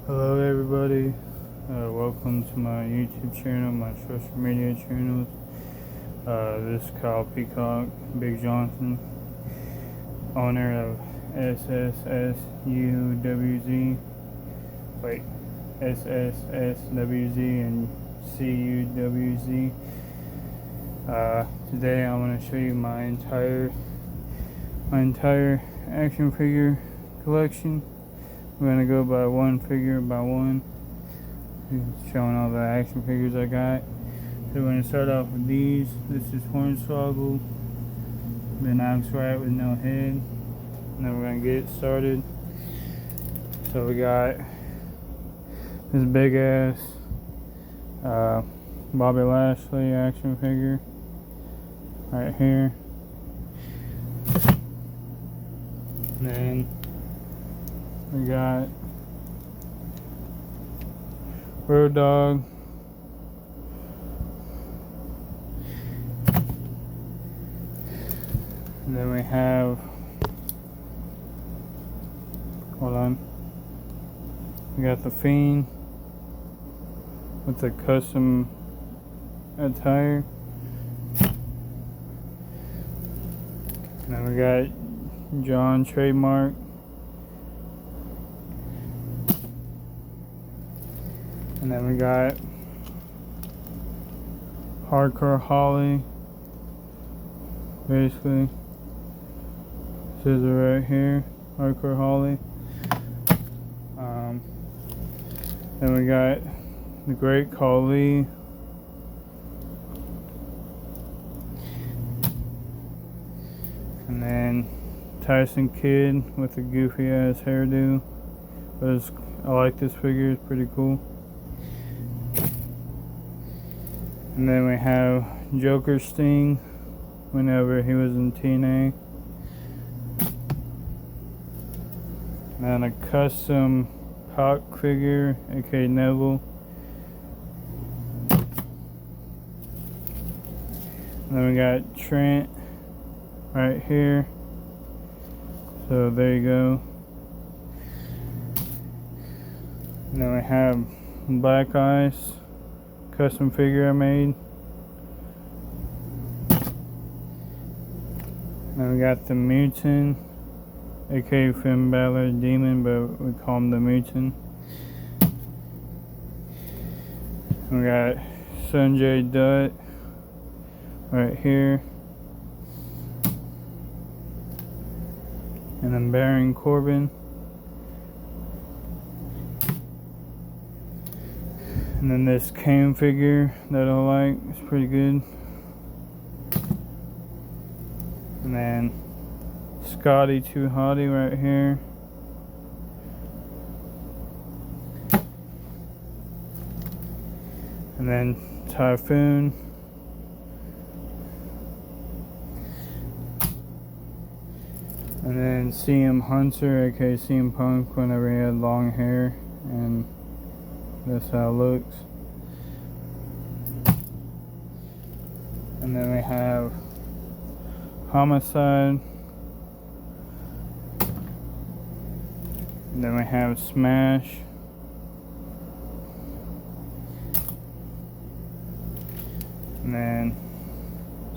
Hello everybody, welcome to my YouTube channel, my social media channels. This is Kyle Peacock, Big Johnson, owner of SSSUWZ, SSSWZ and CUWZ. Today I want to show you my entire action figure collection. I'm going to go by one figure by one, showing all the action figures I got. So we're going to start off with these. This is Hornswoggle, Ben Oxright with no head. And then we're going to get started. So we got this big ass Bobby Lashley action figure right here. And then we got Road Dogg. And then we have, hold on, we got the Fiend with the custom attire. And then we got John Trademark. And then we got Hardcore Holly, basically. Scissor right here, Hardcore Holly. Then we got the Great Khali. And then Tyson Kidd with a goofy ass hairdo. But I like this figure, it's pretty cool. And then we have Joker Sting whenever he was in TNA. And then a custom Hawk figure, aka Neville. And then we got Trent right here. So there you go. And then we have Black Ice, custom figure I made. Then we got the Mutant, aka Finn Balor Demon, but we call him the Mutant. We got Sanjay Dutt right here. And then Baron Corbin. And then this Kane figure that I like, it's pretty good. And then Scotty 2 Hotty right here. And then Typhoon. And then CM Hunter, aka CM Punk, whenever he had long hair. And that's how it looks. And then we have Homicide. And then we have Smash. And then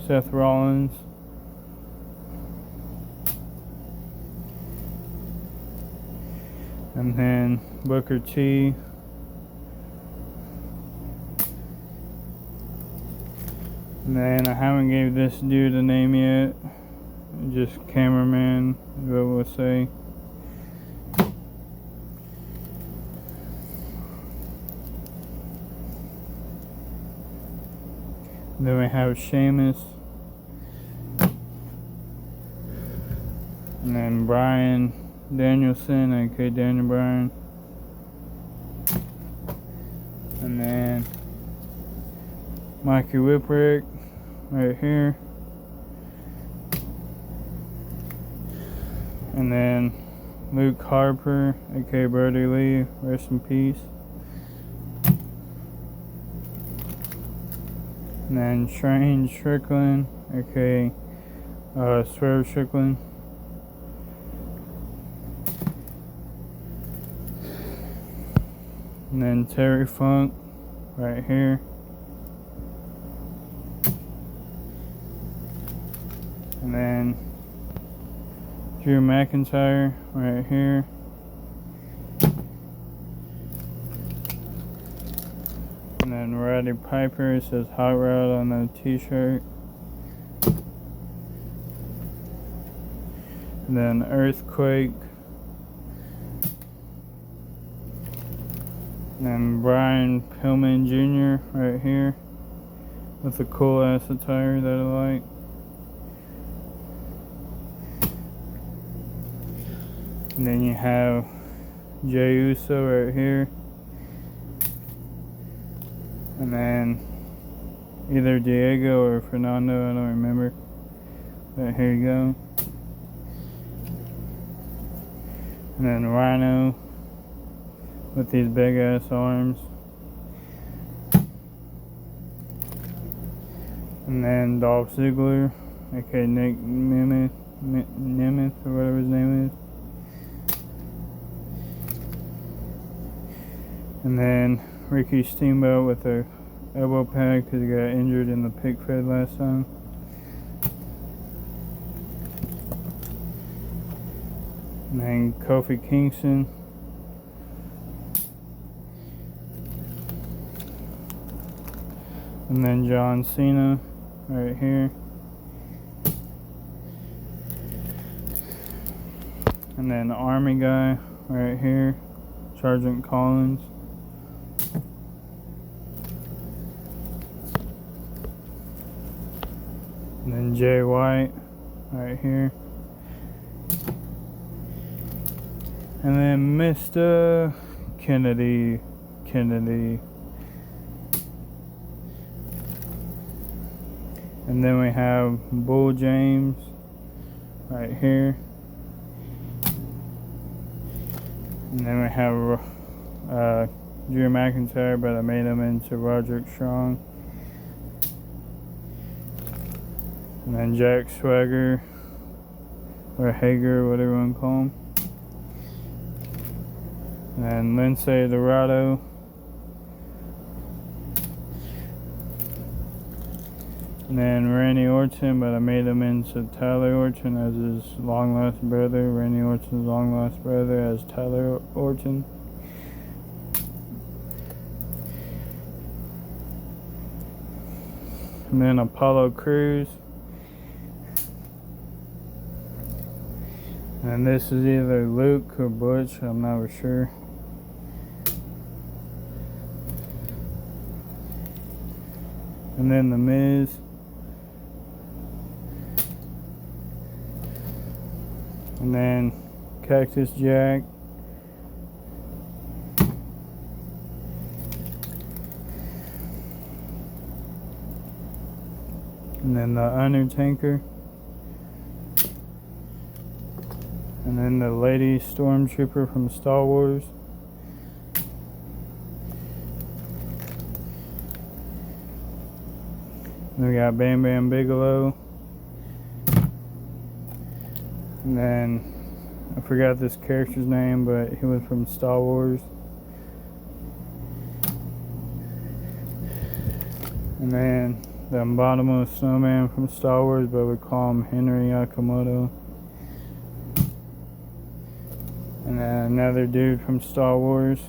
Seth Rollins. And then Booker T. And then I haven't gave this dude a name yet. Just Cameraman, what we'll say. Then we have Sheamus. And then Bryan Danielson, aka Daniel Bryan. And then Mikey Whipwreck right here. And then Luke Harper, aka Brody Lee, rest in peace. And then Shane Strickland, aka Swerve Strickland. And then Terry Funk right here. And then Drew McIntyre right here. And then Roddy Piper, it says Hot Rod on the t-shirt. And then Earthquake. And then Brian Pillman Jr. right here with the cool ass attire that I like. And then you have Jey Uso right here. And then either Diego or Fernando, I don't remember. But here you go. And then Rhino with these big ass arms. And then Dolph Ziggler, aka Nick Nemeth or whatever his name is. And then Ricky Steamboat with a elbow pad because he got injured in the pig fed last time. And then Kofi Kingston. And then John Cena right here. And then the Army guy right here, Sergeant Collins. And then Jay White right here. And then Mr. Kennedy. And then we have Bull James right here. And then we have Drew McIntyre, but I made him into Roderick Strong. And then Jack Swagger, or Hager, whatever you want to call him. And then Lindsay Dorado. And then Randy Orton, but I made him into Tyler Orton as his long lost brother. Randy Orton's long lost brother as Tyler Orton. And then Apollo Crews. And this is either Luke or Butch, I'm not sure. And then The Miz. And then Cactus Jack. And then The Undertaker. And then the Lady Stormtrooper from Star Wars. And we got Bam Bam Bigelow. And then I forgot this character's name, but he was from Star Wars. And then the Abominable Snowman from Star Wars, but we call him Henry Yakamoto. And then another dude from Star Wars.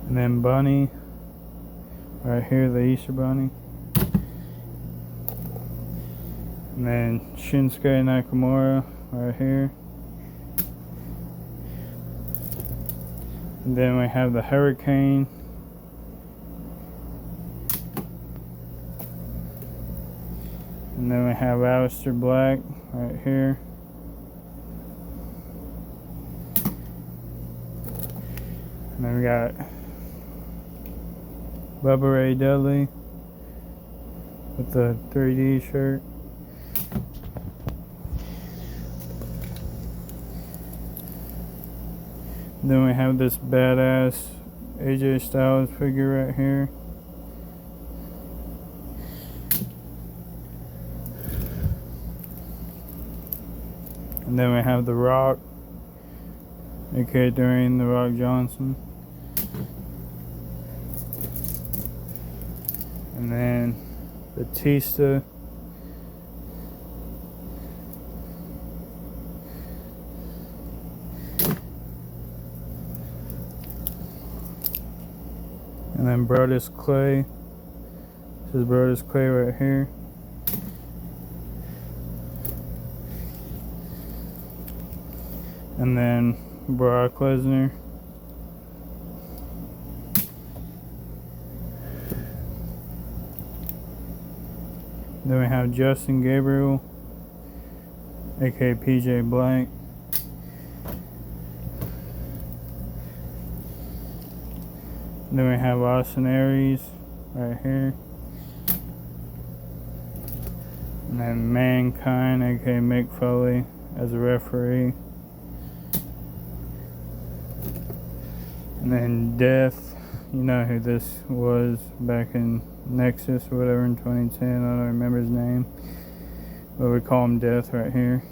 And then Bunny. Right here, the Easter Bunny. And then Shinsuke Nakamura right here. And then we have the Hurricane. And then we have Aleister Black right here. And then we got Bubba Ray Dudley with the 3D shirt. And then we have this badass AJ Styles figure right here. And then we have The Rock, aka Dwayne The Rock Johnson. And then Batista. And then Brodus Clay. This is Brodus Clay right here. And then Brock Lesnar. Then we have Justin Gabriel, aka PJ Black. Then we have Austin Aries right here. And then Mankind, aka Mick Foley, as a referee. And then Death, you know who this was back in Nexus or whatever in 2010. I don't remember his name, but we call him Death right here.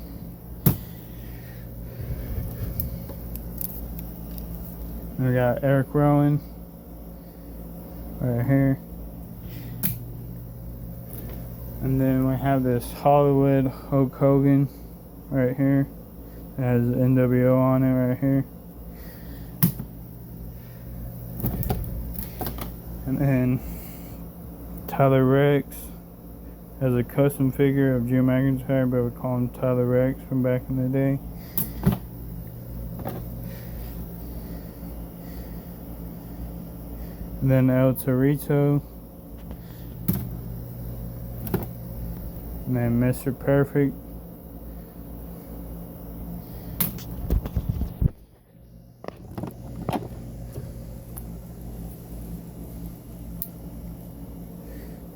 And we got Eric Rowan right here. And then we have this Hollywood Hulk Hogan right here. It has NWO on it right here. And then Tyler Rex has a custom figure of Drew McIntyre, but we call him Tyler Rex from back in the day. And then El Torito. And then Mr. Perfect.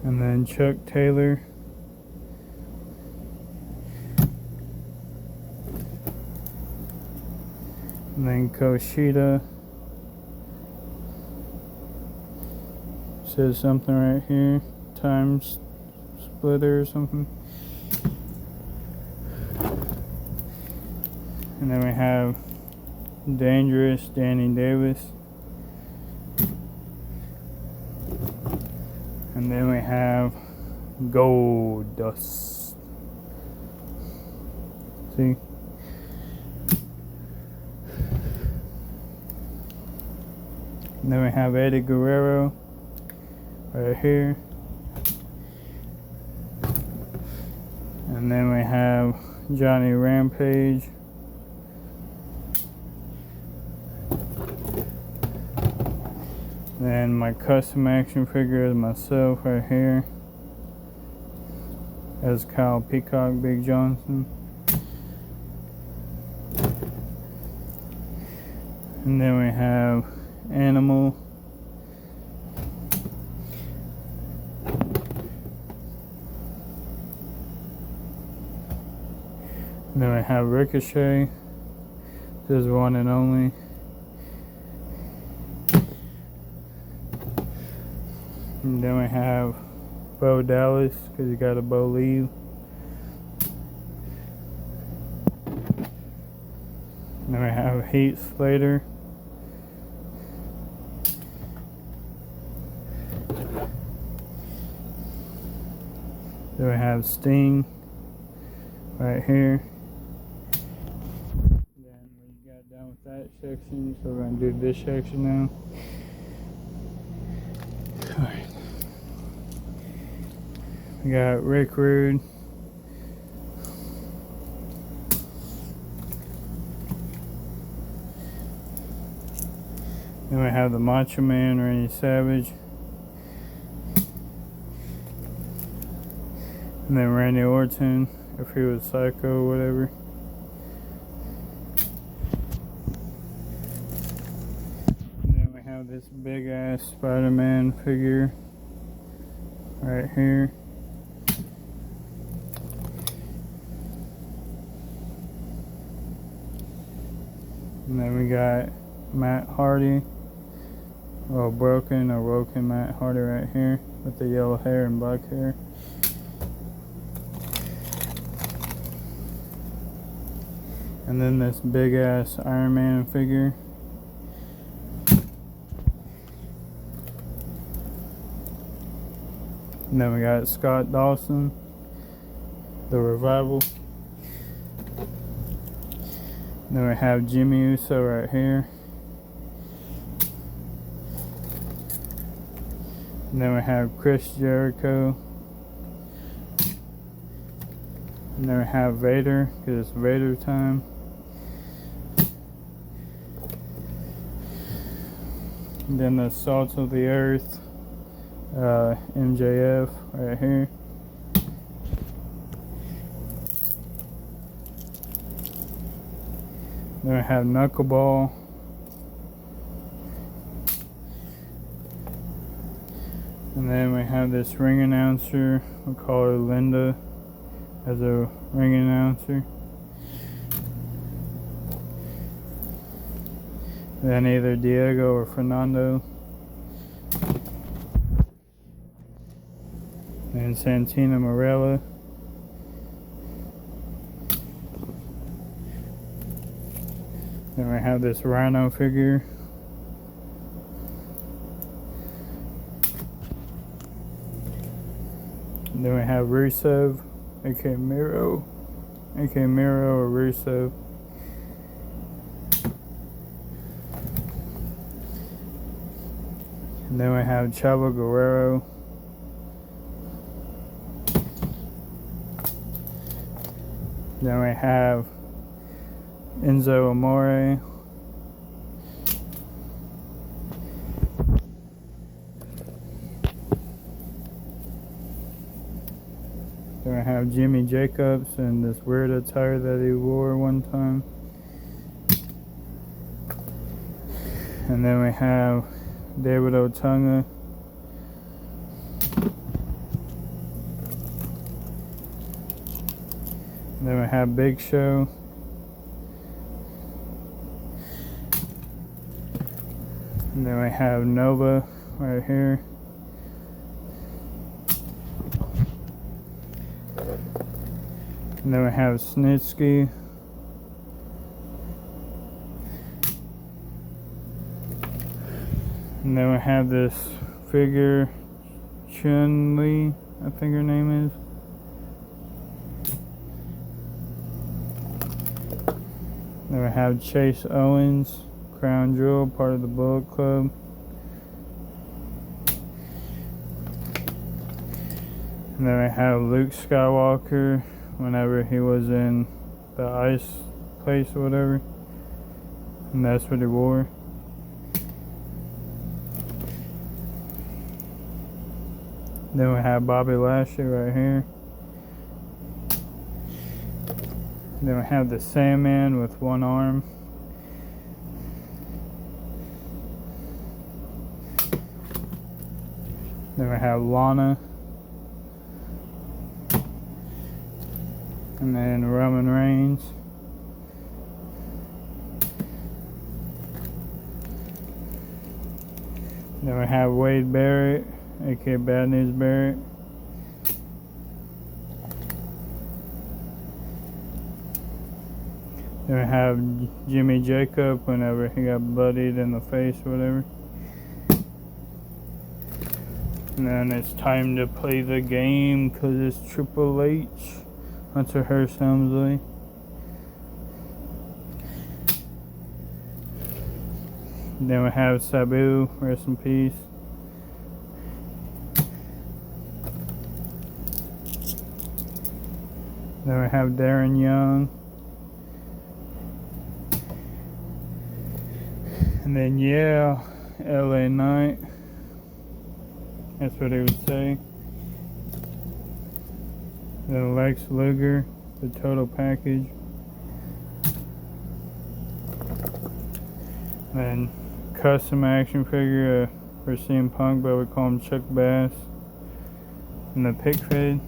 And then Chuck Taylor. And then Kushida. Says something right here. Time splitter or something. And then we have Dangerous Danny Davis. And then we have Goldust. See? And then we have Eddie Guerrero right here. And then we have Johnny Rampage. Then my custom action figure is myself right here as Kyle Peacock Big Johnson. And then we have Animal. And then we have Ricochet. This is one and only. And then we have Bo Dallas, because he got a Bo leave. And then we have Heath Slater. Then we have Sting right here. Then we got done with that section, so we're going to do this section now. Alright. We got Rick Rude. Then we have the Macho Man, Randy Savage. And then Randy Orton, if he was psycho or whatever. And then we have this big ass Spider-Man figure right here. And then we got Matt Hardy, or broken Matt Hardy right here with the yellow hair and black hair. And then this big ass Iron Man figure. And then we got Scott Dawson, the Revival. And then we have Jimmy Uso right here. And then we have Chris Jericho. And then we have Vader, because it's Vader time. And then the Salt of the Earth, MJF right here. Then we have Knuckleball. And then we have this ring announcer. We call her Linda as a ring announcer. Then either Diego or Fernando. And Santina Marella. Then we have this Rhino figure. And then we have Rusev, aka Miro, or Rusev. And then we have Chavo Guerrero. Then we have Enzo Amore. Then we have Jimmy Jacobs and this weird attire that he wore one time. And then we have David Otunga. And then we have Big Show. And then we have Nova right here. And then we have Snitsky. And then we have this figure, Chun-Li, I think her name is. Then we have Chase Owens, Crown Jewel, part of the Bullet Club. And then we have Luke Skywalker whenever he was in the ice place or whatever. And that's what he wore. Then we have Bobby Lashley right here. Then we have the Sandman with one arm. Then we have Lana. And then Roman Reigns. Then we have Wade Barrett, aka Bad News Barrett. Then we have Jimmy Jacob whenever he got bloodied in the face or whatever. And then it's time to play the game because it's Triple H. Hunter Hearst Helmsley. Then we have Sabu, rest in peace. Then we have Darren Young. And then, yeah, LA Knight. That's what he would say. Then Lex Luger, the total package. Then custom action figure for CM Punk, but we call him Chuck Bass. And the pick fade.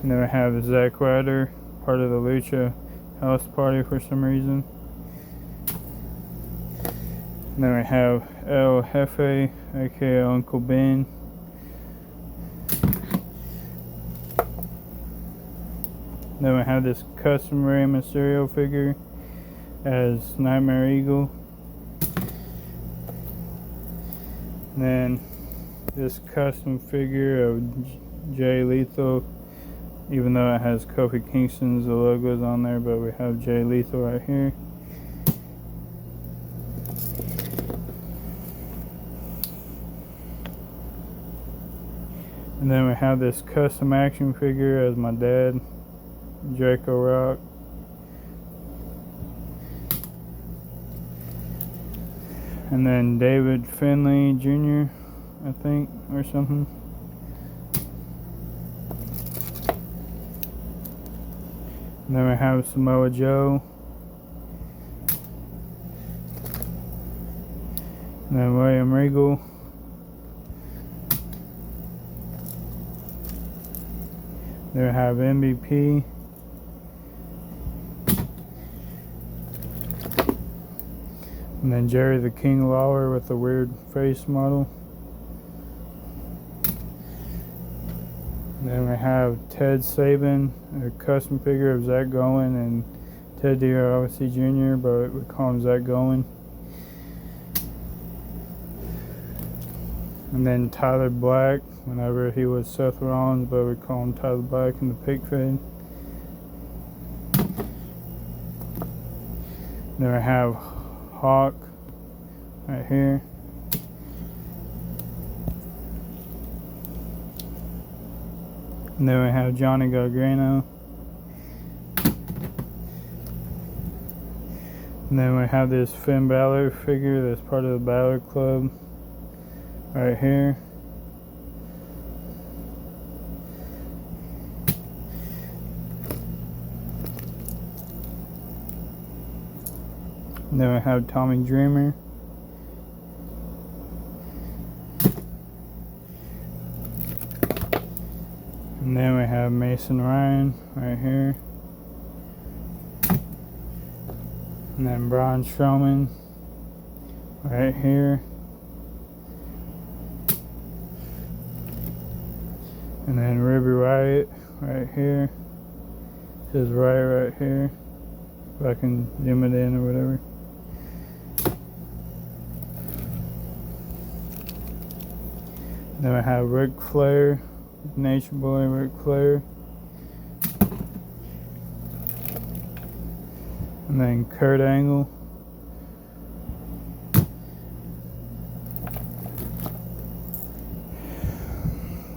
And then we have Zack Ryder, part of the Lucha House Party for some reason. And then we have El Jefe, aka Uncle Ben. Then we have this custom Rey Mysterio figure as Nightmare Eagle. And then this custom figure of Jay Lethal, even though it has Kofi Kingston's logos on there, but we have Jay Lethal right here. And then we have this custom action figure as my dad, Draco Rock. And then David Finlay Jr., I think, or something. And then we have Samoa Joe. And then William Regal. Then we have MVP. And then Jerry the King Lawler with the weird face model. And then we have Ted Sabin, a custom figure of Zach Gowen and Ted DiBiase Jr., but we call him Zach Gowen. And then Tyler Black, whenever he was Seth Rollins, but we call him Tyler Black in the pig fed. Then we have Hawk right here. And then we have Johnny Gargano. And then we have this Finn Balor figure that's part of the Balor Club right here. And then we have Tommy Dreamer. And then we have Mason Ryan right here. And then Braun Strowman right here. And then Ruby Riott right here. It says Riott right here. If I can zoom it in or whatever. Then we have Ric Flair, Nature Boy Ric Flair. And then Kurt Angle.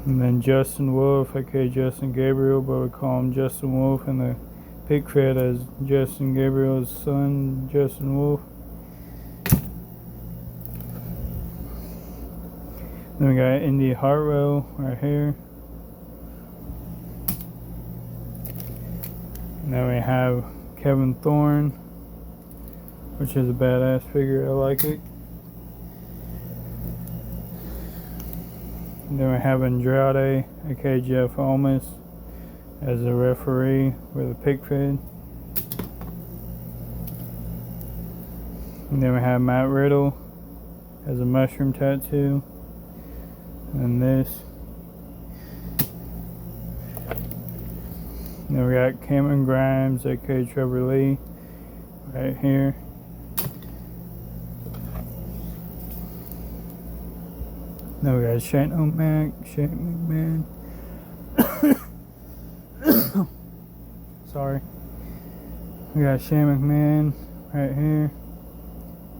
And then Justin Wolf, aka Justin Gabriel, but we call him Justin Wolf in the pig fed as Justin Gabriel's son, Justin Wolf. Then we got Indy Hartwell right here. And then we have Kevin Thorne, which is a badass figure. I like it. And then we have Andrade, aka Jeff Almas, as a referee with a pig fed. And then we have Matt Riddle as a mushroom tattoo. And this. And then we got Cameron Grimes, aka Trevor Lee, right here. Then we got Shane McMahon. Sorry. We got Shane McMahon right here.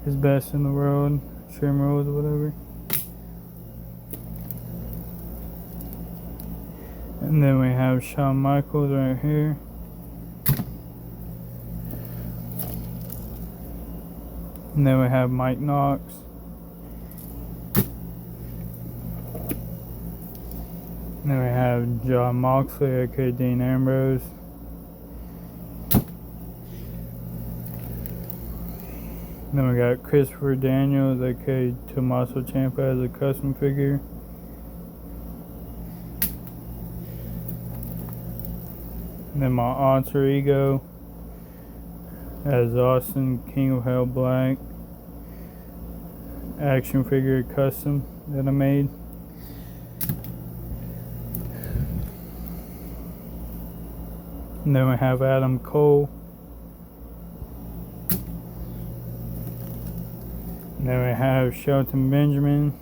His best in the world. Extreme Rules or whatever. And then we have Shawn Michaels right here. And then we have Mike Knox. And then we have John Moxley, aka Dean Ambrose. And then we got Christopher Daniels, aka Tommaso Ciampa, as a custom figure. And then my alter ego as Austin King of Hell Black action figure custom that I made. And then we have Adam Cole. And then we have Shelton Benjamin.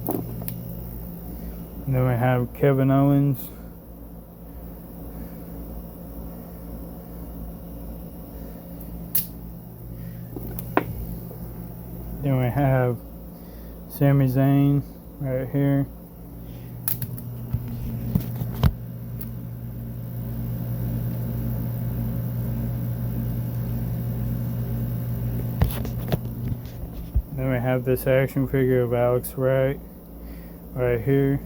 And then we have Kevin Owens. Then we have Sami Zayn right here. Then we have this action figure of Alex Wright right here.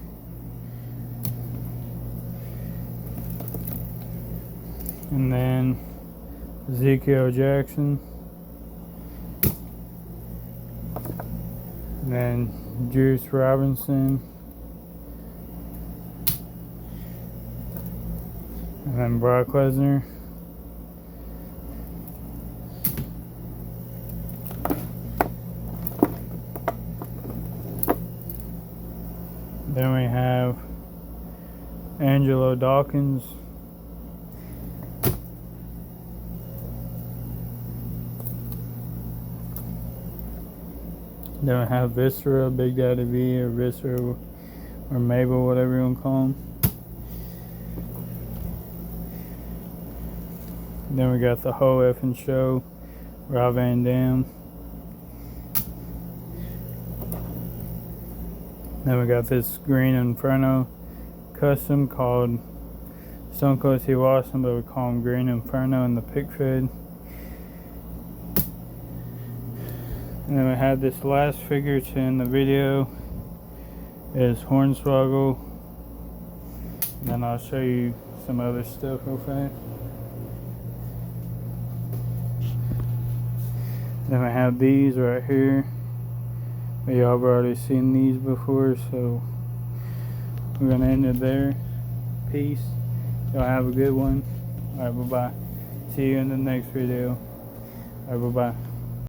And then Ezekiel Jackson. And then Juice Robinson. And then Brock Lesnar. Then we have Angelo Dawkins. Then we have Viscera, Big Daddy V, or Viscera, or Mabel, whatever you want to call him. Then we got the whole effing show, Rob Van Dam. Then we got this Green Inferno custom called Stone Cold Steve Austin, but we call him Green Inferno in the pick fed. And then we have this last figure to end the video is Hornswoggle. And then I'll show you some other stuff real fast. Then we have these right here. But y'all have already seen these before, so we're gonna end it there. Peace. Y'all have a good one. Alright, bye bye. See you in the next video. Alright, bye bye.